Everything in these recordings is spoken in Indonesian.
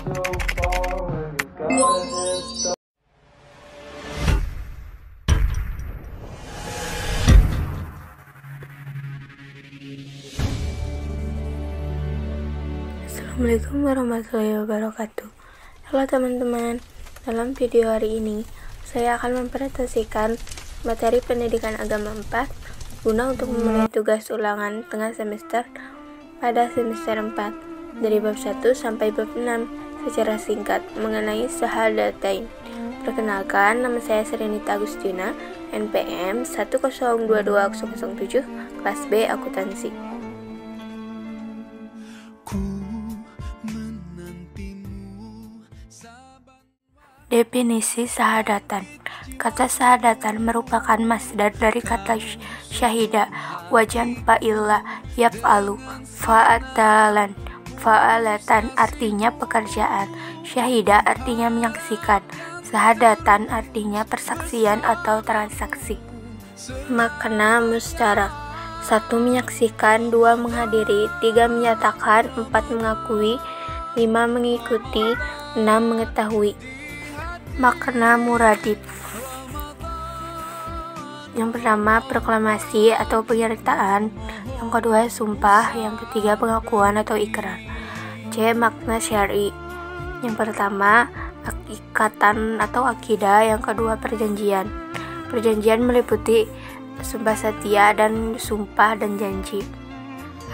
Assalamualaikum warahmatullahi wabarakatuh. Halo teman-teman, dalam video hari ini saya akan mempresentasikan materi pendidikan agama 4 guna untuk memulai tugas ulangan tengah semester pada semester 4 dari bab 1 sampai bab 6 secara singkat mengenai Syahadatain. Perkenalkan, nama saya Serenita Agustina, NPM 1022007, kelas B akuntansi. Definisi syahadatan. Kata syahadatan merupakan masdar dari kata syahida, wajan fa'ila, yaf'alu, fa'atalan, fa'alatan artinya pekerjaan, syahida artinya menyaksikan, syahadatan artinya persaksian atau transaksi. Makna musyarak: 1 menyaksikan, 2 menghadiri, 3 menyatakan, 4 mengakui, 5 mengikuti, 6 mengetahui. Makna muradif: yang pertama proklamasi atau pernyataan, yang kedua sumpah, yang ketiga pengakuan atau ikrar. C. Makna syar'i: yang pertama ikatan atau akidah, yang kedua perjanjian. Perjanjian meliputi sumpah setia dan sumpah dan janji.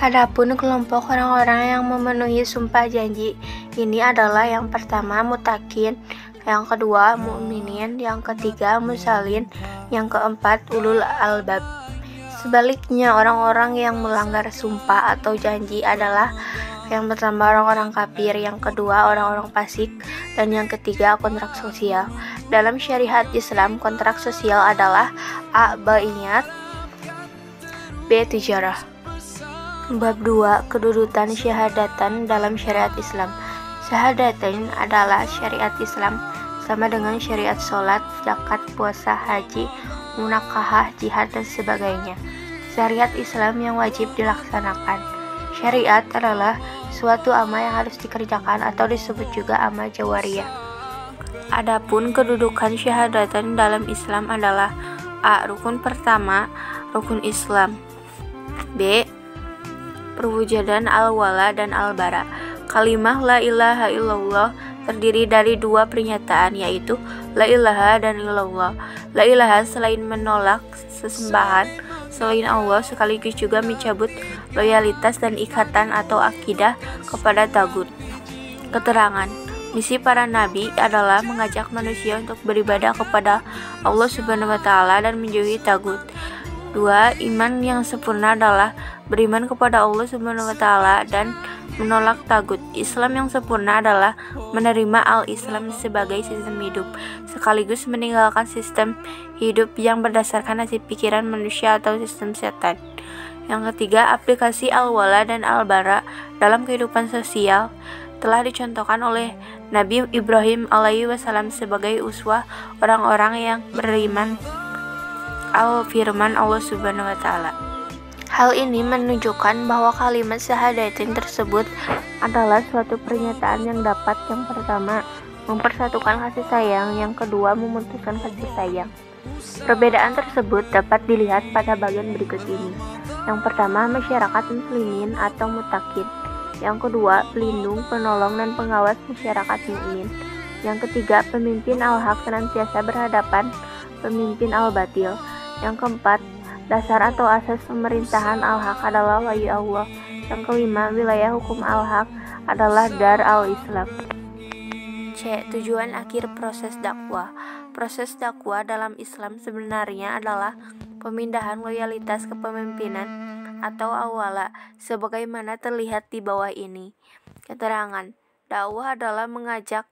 Adapun kelompok orang-orang yang memenuhi sumpah janji ini adalah yang pertama mutakin, yang kedua mukminin, yang ketiga musalin, yang keempat ulul albab. Sebaliknya, orang-orang yang melanggar sumpah atau janji adalah yang pertama orang-orang kafir, yang kedua orang-orang fasik, dan yang ketiga kontrak sosial. Dalam syariat Islam, kontrak sosial adalah A. Bai'at, B. tijarah. Bab 2. Kedudukan syahadatan dalam syariat Islam. Syahadatain adalah syariat Islam sama dengan syariat sholat, zakat, puasa, haji, munakahah, jihad, dan sebagainya. Syariat Islam yang wajib dilaksanakan. Syariat adalah suatu amal yang harus dikerjakan atau disebut juga amal jawariyah. Adapun kedudukan syahadatan dalam Islam adalah A. Rukun pertama, rukun Islam. B. Perwujudan al-wala dan al-bara. Kalimah la ilaha illallah terdiri dari 2 pernyataan, yaitu la ilaha dan illallah. La ilaha selain menolak sesembahan selain Allah, sekaligus juga mencabut loyalitas dan ikatan atau akidah kepada tagut. Keterangan: misi para nabi adalah mengajak manusia untuk beribadah kepada Allah Subhanahu wa taala dan menjauhi tagut. 2. Iman yang sempurna adalah beriman kepada Allah Subhanahu wa taala dan menolak tagut. Islam yang sempurna adalah menerima al-Islam sebagai sistem hidup, sekaligus meninggalkan sistem hidup yang berdasarkan hasil pikiran manusia atau sistem setan. Yang ketiga, aplikasi al-wala dan al-bara dalam kehidupan sosial telah dicontohkan oleh Nabi Ibrahim alaihi wasallam sebagai uswah orang-orang yang beriman al-firman Allah Subhanahu wa taala. Hal ini menunjukkan bahwa kalimat syahadatain tersebut adalah suatu pernyataan yang dapat, yang pertama mempersatukan kasih sayang, yang kedua memutuskan kasih sayang. Perbedaan tersebut dapat dilihat pada bagian berikut ini. Yang pertama, masyarakat muslimin atau mutakin. Yang kedua, pelindung, penolong, dan pengawas masyarakat mukmin. Yang ketiga, pemimpin al-haq senantiasa berhadapan pemimpin al-batil. Yang keempat, dasar atau asas pemerintahan al-haq adalah wahyu Allah. Yang kelima, wilayah hukum al-haq adalah dar al-Islam. C. Tujuan akhir proses dakwah. Proses dakwah dalam Islam sebenarnya adalah pemindahan loyalitas kepemimpinan atau awala, sebagaimana terlihat di bawah ini. Keterangan: dakwah adalah mengajak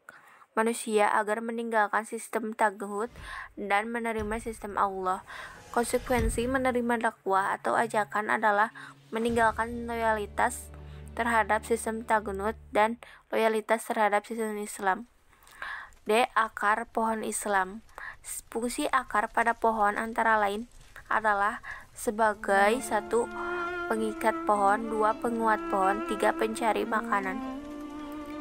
manusia agar meninggalkan sistem taghut dan menerima sistem Allah. Konsekuensi menerima dakwah atau ajakan adalah meninggalkan loyalitas terhadap sistem taghut dan loyalitas terhadap sistem Islam. D. Akar pohon Islam. Fungsi akar pada pohon antara lain adalah sebagai 1. Pengikat pohon, 2. Penguat pohon, 3. Pencari makanan.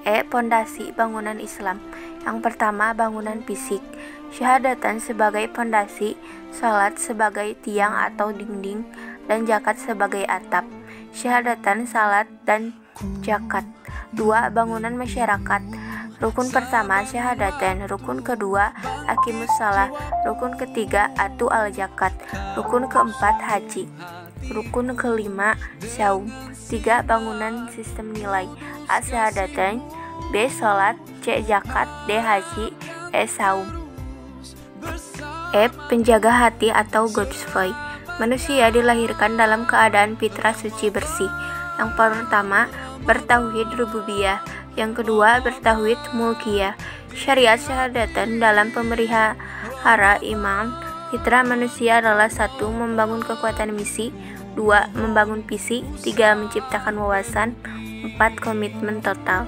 Pondasi bangunan Islam. Yang pertama, bangunan fisik. Syahadatan sebagai pondasi, salat sebagai tiang atau dinding, dan zakat sebagai atap. Syahadatan, salat, dan zakat. 2. Bangunan masyarakat. Rukun pertama syahadatan, rukun kedua aqimus shalah, rukun ketiga atu al zakat, rukun keempat haji, rukun kelima saum. 3. Bangunan sistem nilai. A. Syahadatan, B. Salat, C. Zakat, D. Haji, E. Saum. Penjaga hati atau God's voice. Manusia dilahirkan dalam keadaan fitrah suci bersih. Yang pertama, bertauhid rububiyah. Yang kedua, bertauhid mulkiyah. Syariat syahadatan dalam pemelihara iman fitrah manusia adalah 1. Membangun kekuatan misi, 2. Membangun visi, 3. Menciptakan wawasan, 4. Komitmen total.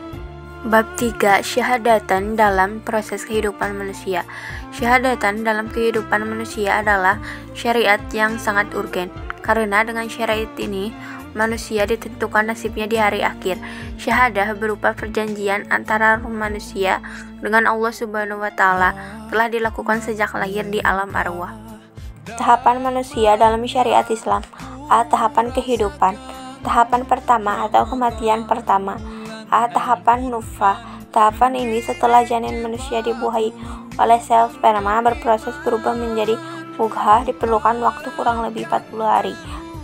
Bab 3. Syahadatan dalam proses kehidupan manusia. Syahadatan dalam kehidupan manusia adalah syariat yang sangat urgen, karena dengan syariat ini manusia ditentukan nasibnya di hari akhir. Syahadah berupa perjanjian antara ruh manusia dengan Allah Subhanahu wa Ta'ala telah dilakukan sejak lahir di alam arwah. Tahapan manusia dalam syariat Islam. A. Tahapan kehidupan. Tahapan pertama atau kematian pertama. A. Tahapan nutfah. Tahapan ini setelah janin manusia dibuahi oleh sel sperma berproses berubah menjadi mugha, diperlukan waktu kurang lebih 40 hari.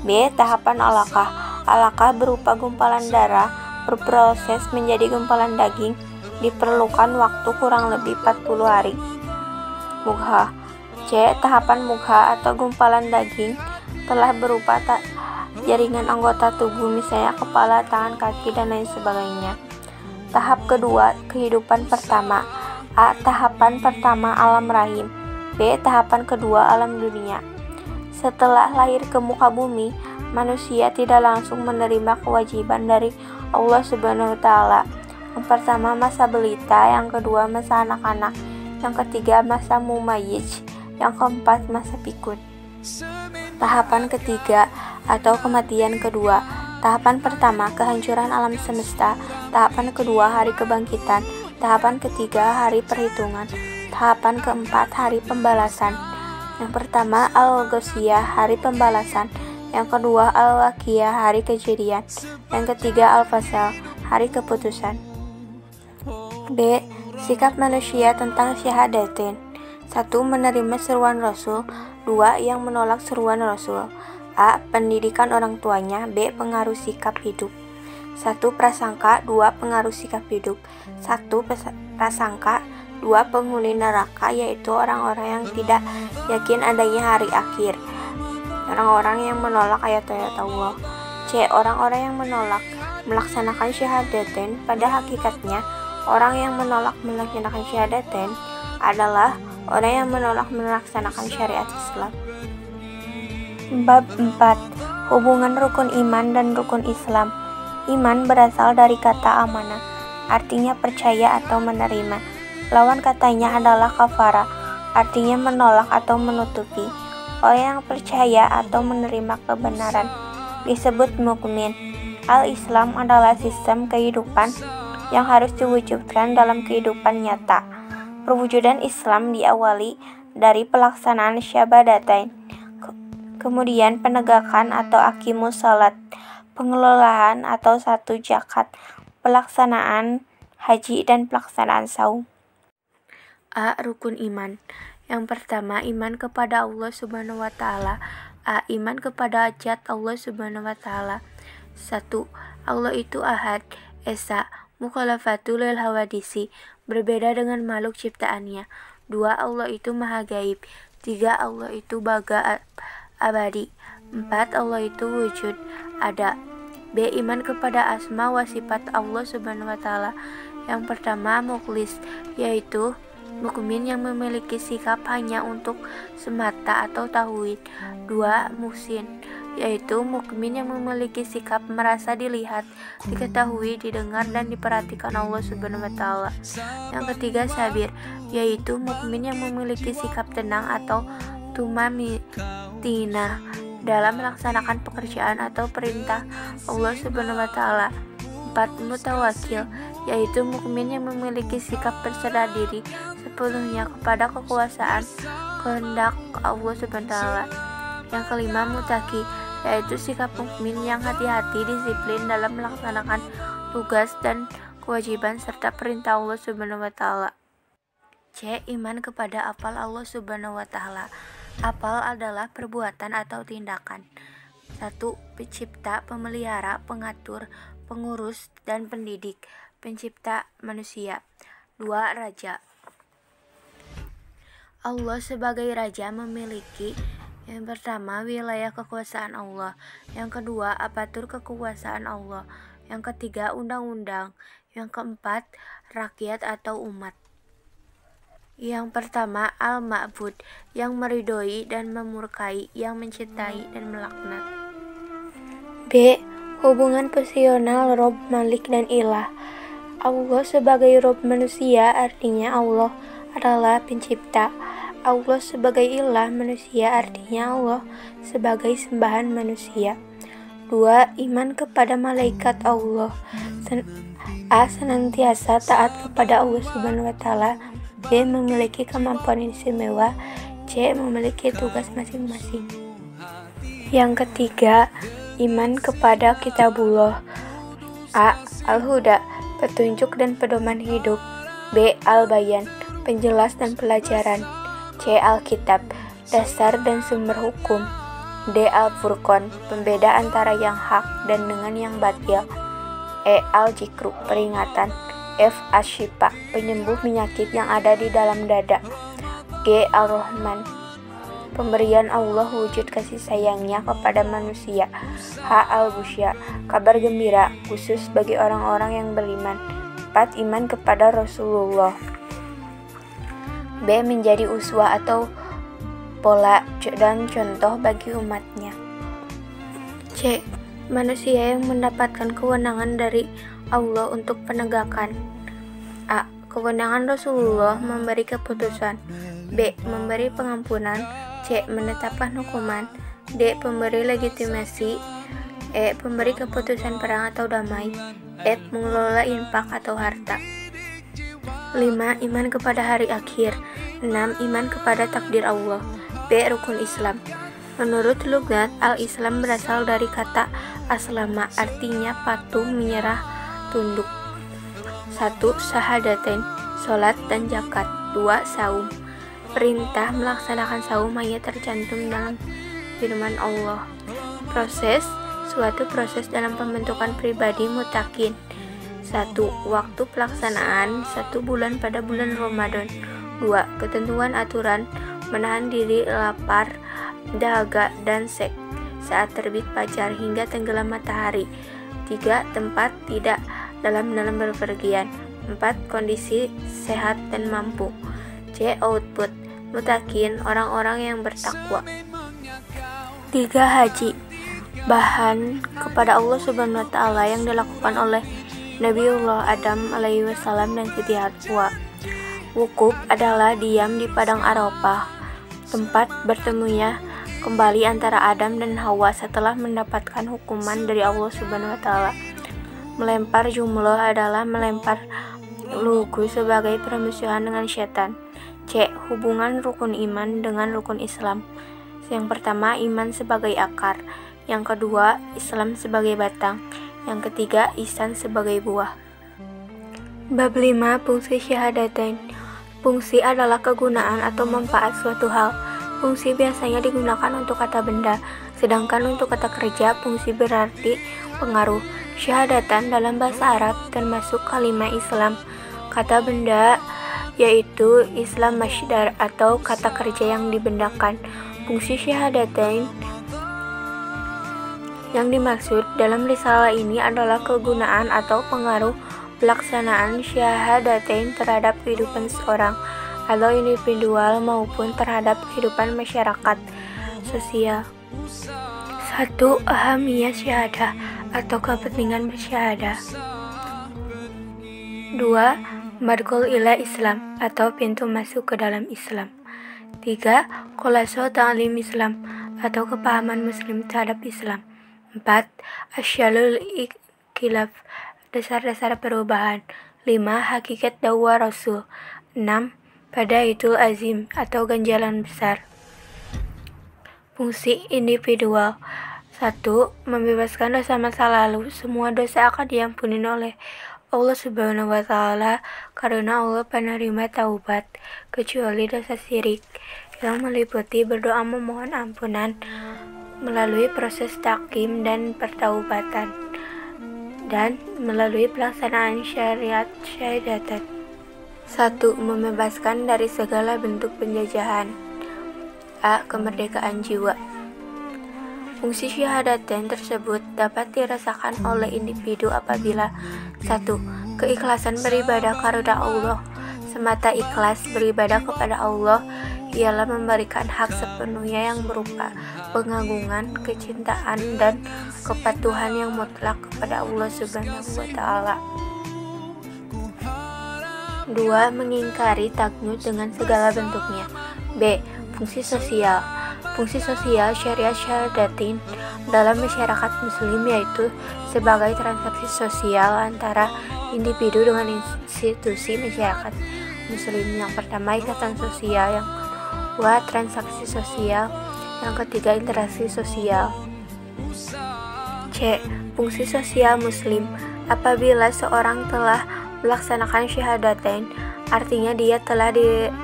B. Tahapan alaqah. Alaqah berupa gumpalan darah berproses menjadi gumpalan daging, diperlukan waktu kurang lebih 40 hari. Mugha. C. Tahapan mugha atau gumpalan daging telah berupa jaringan anggota tubuh, misalnya kepala, tangan, kaki, dan lain sebagainya. Tahap kedua, kehidupan pertama. A. Tahapan pertama alam rahim. B. Tahapan kedua alam dunia. Setelah lahir ke muka bumi, manusia tidak langsung menerima kewajiban dari Allah Subhanahu wa Ta'ala. Yang pertama, masa belita, yang kedua masa anak-anak, yang ketiga masa mumayyiz, yang keempat masa pikun. Tahapan ketiga atau kematian kedua. Tahapan pertama, kehancuran alam semesta. Tahapan kedua, hari kebangkitan. Tahapan ketiga, hari perhitungan. Tahapan keempat, hari pembalasan. Yang pertama, al-Ghasyiyah, hari pembalasan. Yang kedua, al-Waqiyah, hari kejadian. Yang ketiga, al-Fasal, hari keputusan. B. Sikap manusia tentang syahadatain. 1. Menerima seruan Rasul. 2. Yang menolak seruan Rasul. A. Pendidikan orang tuanya. B. Pengaruh sikap hidup. 1. Prasangka. 2. Pengaruh sikap hidup. 1. Prasangka. 2. Penghuni neraka, yaitu orang-orang yang tidak yakin adanya hari akhir, orang-orang yang menolak ayat-ayat Allah. C. Orang-orang yang menolak melaksanakan syahadatain. Pada hakikatnya, orang yang menolak melaksanakan syahadatain adalah orang yang menolak melaksanakan syariat Islam. Bab 4. Hubungan rukun iman dan rukun Islam. Iman berasal dari kata amanah, artinya percaya atau menerima. Lawan katanya adalah kafara, artinya menolak atau menutupi. Orang yang percaya atau menerima kebenaran disebut mukmin. Al-Islam adalah sistem kehidupan yang harus diwujudkan dalam kehidupan nyata. Perwujudan Islam diawali dari pelaksanaan syahadatain, kemudian penegakan atau aqimus shalah, pengelolaan atau 1 zakat, pelaksanaan haji, dan pelaksanaan saum. A. Rukun iman. Yang pertama, iman kepada Allah Subhanahu wa Ta'ala. A. Iman kepada zat Allah Subhanahu wa Ta'ala. 1. Allah itu ahad, esa, mukhalafatul lil hawadisi, berbeda dengan makhluk ciptaannya. 2. Allah itu maha gaib. 3. Allah itu baga abadi. 4. Allah itu wujud, ada. B. Iman kepada asma wa sifat Allah Subhanahu wa Ta'ala. Yang pertama, mukhlis, yaitu mukmin yang memiliki sikap hanya untuk semata atau tauhid. 2. Muhsin, yaitu mukmin yang memiliki sikap merasa dilihat, diketahui, didengar, dan diperhatikan Allah Subhanahu wa Ta'ala. Yang ketiga, sabir, yaitu mukmin yang memiliki sikap tenang atau tumaminah dalam melaksanakan pekerjaan atau perintah Allah Subhanahu wa Ta'ala. 4. keempat, mutawakil, yaitu mukmin yang memiliki sikap berserah diri sepenuhnya kepada kekuasaan kehendak Allah Subhanahu wa taala. Yang kelima, mutaki, yaitu sikap mukmin yang hati-hati, disiplin dalam melaksanakan tugas dan kewajiban serta perintah Allah Subhanahu wa taala. C. Iman kepada afal Allah Subhanahu wa taala. Afal adalah perbuatan atau tindakan. 1. Pencipta, pemelihara, pengatur, pengurus, dan pendidik. Pencipta manusia. 2. Raja. Allah sebagai raja memiliki: yang pertama, wilayah kekuasaan Allah. Yang kedua, apatur kekuasaan Allah. Yang ketiga, undang-undang. Yang keempat, rakyat atau umat. Yang pertama, Al-Ma'bud, yang meridhoi dan memurkai, yang mencintai dan melaknat. B. Hubungan personal Rob, Malik, dan Ilah. Allah sebagai Rob manusia, artinya Allah adalah pencipta. Allah sebagai Ilah manusia, artinya Allah sebagai sembahan manusia. 2. Iman kepada malaikat Allah. A. Senantiasa taat kepada Allah Subhanahu wa taala. B. Memiliki kemampuan istimewa. C. Memiliki tugas masing-masing. Yang ketiga, iman kepada kitabullah. A. Al-Huda, petunjuk dan pedoman hidup. B. Al-Bayan, penjelas dan pelajaran. C. Al-Kitab, dasar dan sumber hukum. D. Al-Furqan, pembeda antara yang hak dan dengan yang batil. E. Al-Jikru, peringatan. F. Asyifa, penyembuh penyakit yang ada di dalam dada. G. Al-Rahman, pemberian Allah wujud kasih sayangnya kepada manusia. H. Al-Busyra, kabar gembira khusus bagi orang-orang yang beriman. 4. Iman kepada Rasulullah. B. Menjadi uswah atau pola dan contoh bagi umatnya. C. Manusia yang mendapatkan kewenangan dari Allah untuk penegakan. A. Kewenangan Rasulullah memberi keputusan. B. Memberi pengampunan. C. Menetapkan hukuman. D. Pemberi legitimasi. E. Pemberi keputusan perang atau damai. F. Mengelola infak atau harta. 5. Iman kepada hari akhir. 6. Iman kepada takdir Allah. B. Rukun Islam. Menurut Lughat, al-Islam berasal dari kata aslama, artinya patuh, menyerah, tunduk. 1. Syahadatain, sholat dan zakat. 2. Saum. Perintah melaksanakan saum hanya tercantum dalam firman Allah. Suatu proses dalam pembentukan pribadi mutakin. 1. Waktu pelaksanaan 1 bulan pada bulan Ramadan. 2. Ketentuan aturan menahan diri lapar, dahaga, dan seks saat terbit fajar hingga tenggelam matahari. 3. Tempat tidak dalam berpergian. 4. Kondisi sehat dan mampu. C. Output mutakin, orang-orang yang bertakwa. 3. Haji, bahan kepada Allah Subhanahu wa taala yang dilakukan oleh Nabiullah Adam alaihi wasallam dan Siti Hawa. Wukuf adalah diam di padang Arafah, tempat bertemunya kembali antara Adam dan Hawa setelah mendapatkan hukuman dari Allah Subhanahu wa taala. Melempar jumlah adalah melempar lugu sebagai permusuhan dengan setan. C. Hubungan rukun iman dengan rukun Islam. Yang pertama, iman sebagai akar. Yang kedua, Islam sebagai batang. Yang ketiga, ihsan sebagai buah. Bab 5. Fungsi syahadatain. Fungsi adalah kegunaan atau manfaat suatu hal. Fungsi biasanya digunakan untuk kata benda, sedangkan untuk kata kerja, fungsi berarti pengaruh. Syahadatan dalam bahasa Arab termasuk kalimat Islam. Kata benda yaitu Islam masdar atau kata kerja yang dibendakan. Fungsi syahadatain yang dimaksud dalam risalah ini adalah kegunaan atau pengaruh pelaksanaan syahadatain terhadap kehidupan seorang atau individual maupun terhadap kehidupan masyarakat sosial. 1. Ahamiyah syahadah atau kepentingan bersyahadah. 2. Madkhul ila Islam atau pintu masuk ke dalam Islam. 3. Khulaso ta'lim Islam atau kepahaman Muslim terhadap Islam. 4. Asyalul ikhtilaf Dasar-dasar perubahan. 5. Hakikat dakwah Rasul. 6. Badaitul azim atau ganjalan besar. Fungsi individual. 1. Membebaskan dosa masa lalu. Semua dosa akan diampuni oleh Allah Subhanahu wa Ta'ala karena Allah penerima taubat, kecuali dosa syirik yang meliputi berdoa memohon ampunan melalui proses takim dan pertaubatan dan melalui pelaksanaan syariat syahadatat. 1. Membebaskan dari segala bentuk penjajahan. A. Kemerdekaan jiwa. Fungsi syahadatain tersebut dapat dirasakan oleh individu apabila 1. Keikhlasan beribadah karena Allah. Semata ikhlas beribadah kepada Allah ialah memberikan hak sepenuhnya yang berupa pengagungan, kecintaan, dan kepatuhan yang mutlak kepada Allah Subhanahu wa Ta'ala. 2. Mengingkari tagnut dengan segala bentuknya. B. Fungsi sosial. Fungsi sosial syariat syahadatain dalam masyarakat muslim yaitu sebagai transaksi sosial antara individu dengan institusi masyarakat muslim. Yang pertama, ikatan sosial. Yang kedua, transaksi sosial. Yang ketiga, interaksi sosial. C. Fungsi sosial muslim. Apabila seorang telah melaksanakan syahadatain, artinya dia telah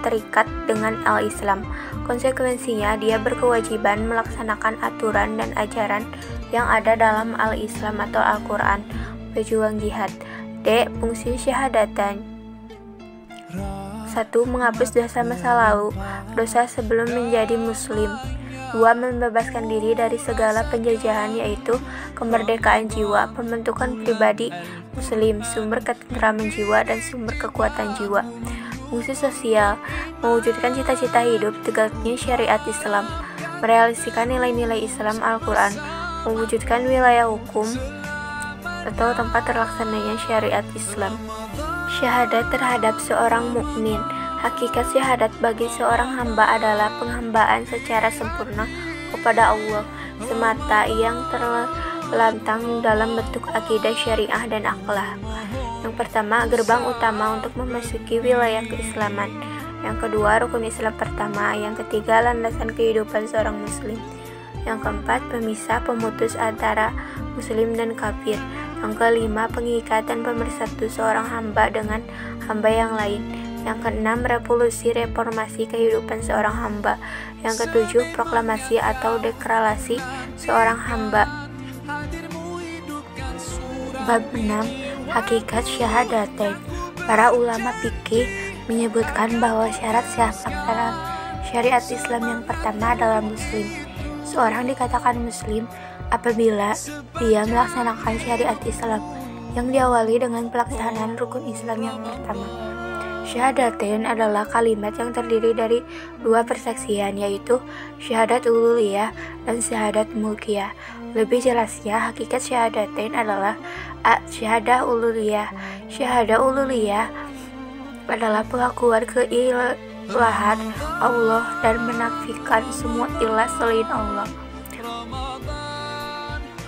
terikat dengan al-Islam. Konsekuensinya, dia berkewajiban melaksanakan aturan dan ajaran yang ada dalam al-Islam atau Al-Quran. Pejuang jihad. D. Fungsi syahadatain. 1. Menghapus dosa masa lalu, dosa sebelum menjadi muslim. 2. Membebaskan diri dari segala penjajahan yaitu kemerdekaan jiwa, pembentukan pribadi muslim, sumber ketentraman jiwa, dan sumber kekuatan jiwa. Fungsi sosial. Mewujudkan cita-cita hidup tegaknya syariat Islam, merealisasikan nilai-nilai Islam Al-Quran, mewujudkan wilayah hukum atau tempat terlaksananya syariat Islam. Syahadat terhadap seorang mukmin. Hakikat syahadat bagi seorang hamba adalah penghambaan secara sempurna kepada Allah semata yang terlantang dalam bentuk akidah syariah dan akhlak. Yang pertama, gerbang utama untuk memasuki wilayah keislaman. Yang kedua, rukun Islam pertama. Yang ketiga, landasan kehidupan seorang muslim. Yang keempat, pemisah pemutus antara muslim dan kafir. Yang kelima, pengikat dan pemersatu seorang hamba dengan hamba yang lain. Yang keenam, revolusi reformasi kehidupan seorang hamba. Yang ketujuh, proklamasi atau deklarasi seorang hamba. Bab 6. Hakikat syahadatain. Para ulama fikih menyebutkan bahwa syarat sah dalam syariat Islam yang pertama adalah muslim. Seorang dikatakan muslim apabila dia melaksanakan syariat Islam yang diawali dengan pelaksanaan rukun Islam yang pertama. Syahadatain adalah kalimat yang terdiri dari dua persaksian, yaitu syahadat uluhiyah dan syahadat mulkiyah. Lebih jelasnya, hakikat syahadatain adalah A. Syahadah uluhiyah. Syahadah uluhiyah adalah pengakuan keilahan Allah dan menafikan semua ilah selain Allah.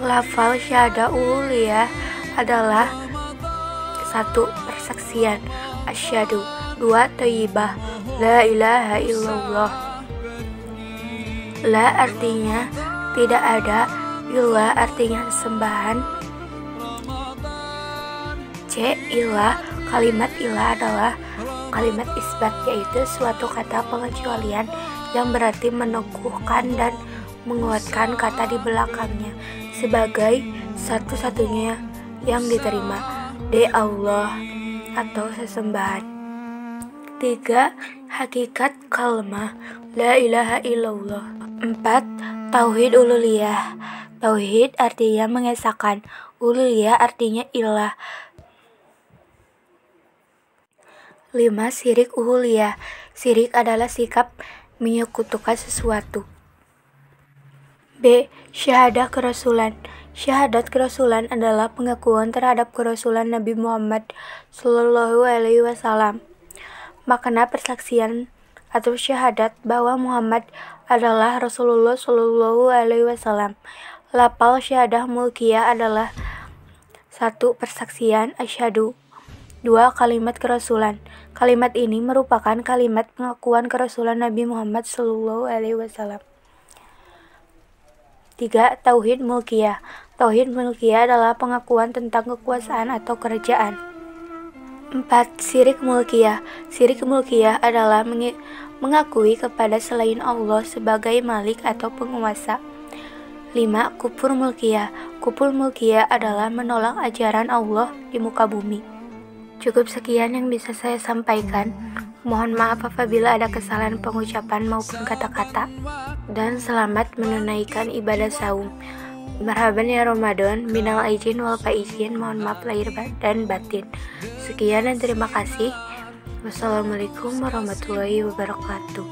Lafal syahadah uluhiyah adalah 1. Persaksian asyhadu, 2. Thayyibah la ilaha illallah. La artinya tidak ada, ilah artinya sembahan. C. Ilah. Kalimat ilah adalah kalimat isbat, yaitu suatu kata pengecualian yang berarti meneguhkan dan menguatkan kata di belakangnya sebagai satu-satunya yang diterima. D. Allah atau sesembahan. 3. Hakikat kalmah la ilaha illallah. 4. Tauhid uluhiyah. Tauhid artinya mengesahkan, uluhiyah artinya ilah. 5. Syirik uluhiyah. Syirik adalah sikap menyekutukan sesuatu. B. Syahadah kerasulan. Syahadat kerasulan adalah pengakuan terhadap kerasulan Nabi Muhammad SAW. Makna persaksian atau syahadat bahwa Muhammad adalah Rasulullah SAW. Lafal syahadah mulkiyah adalah 1. Persaksian asyhadu. 2. Kalimat kerasulan. Kalimat ini merupakan kalimat pengakuan kerasulan Nabi Muhammad SAW. 3. Tauhid mulkiyah. Tauhid mulkiyah adalah pengakuan tentang kekuasaan atau kerajaan. 4. Syirik mulkiyah. Syirik mulkiyah adalah mengakui kepada selain Allah sebagai malik atau penguasa. 5. Kufur mulkiyah. Kufur mulkiyah adalah menolak ajaran Allah di muka bumi. Cukup sekian yang bisa saya sampaikan. Mohon maaf apabila ada kesalahan pengucapan maupun kata-kata. Dan selamat menunaikan ibadah saum. Marhaban ya Ramadan, minal aizin wal faizin, mohon maaf lahir dan batin. Sekian dan terima kasih. Wassalamualaikum warahmatullahi wabarakatuh.